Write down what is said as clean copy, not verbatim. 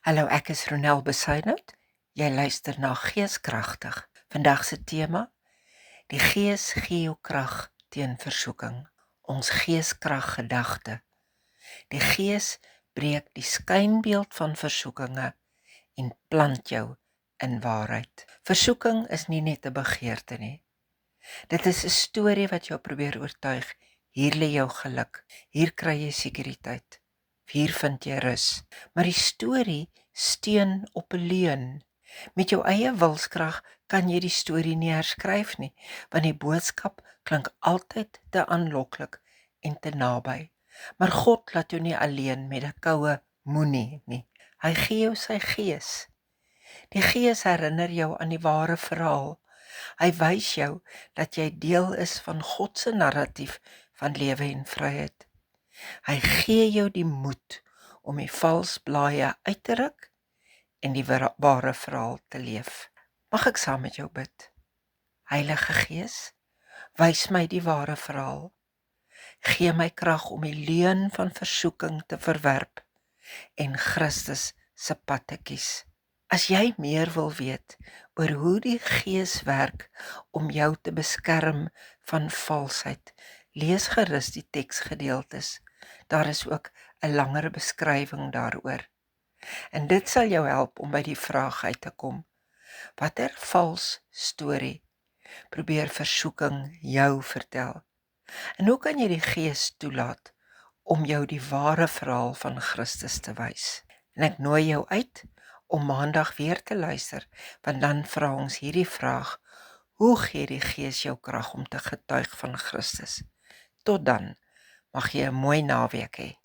Hallo, ek is Ronel Besuidnout. Jy luister na Geeskragtig. Vandag se tema: die Gees gee jou krag teen versoeking. Ons geeskrag gedagte. Die Gees breek die skynbeeld van versoekinge en plant jou in waarheid. Versoeking is nie net 'n begeerte nie. Dit is 'n storie wat jou probeer oortuig. Hier lê jou geluk. Hier kry jy sekuriteit. Hier vind jy rus. Maar die storie steun op 'n leuen. Met jou eie wilskrag kan jy die storie nie herskryf nie, want die boodskap klink altyd te aanloklik en te naby. Maar God laat jou nie alleen met 'n koue moenie nie. Hy gee jou sy Gees. Die Gees herinner jou aan die ware verhaal. Hy wys jou dat jy deel is van God se narratief van lewe en vryheid. Hy gee jou die moed om die vals blaaie uit te ruk en die ware verhaal te leef. Mag ek saam met jou bid? Heilige Gees, wys my die ware verhaal. Gee my krag om die leuen van versoeking te verwerp en Christus se pad te kies. As jy meer wil weet oor hoe die Gees werk om jou te beskerm van valsheid, lees gerus die teksgedeeltes. Daar is ook 'n langer beskrywing daaroor. En dit sal jou help om by die vraag uit te kom: watter vals storie probeer versoeking jou vertel? En hoe kan jy die Gees toelaat om jou die ware verhaal van Christus te wys? En ek nooi jou uit om maandag weer te luister, want dan vra ons hierdie vraag: hoe gee die Gees jou krag om te getuig van Christus? Tot dan, mag jy 'n mooi naweek hê.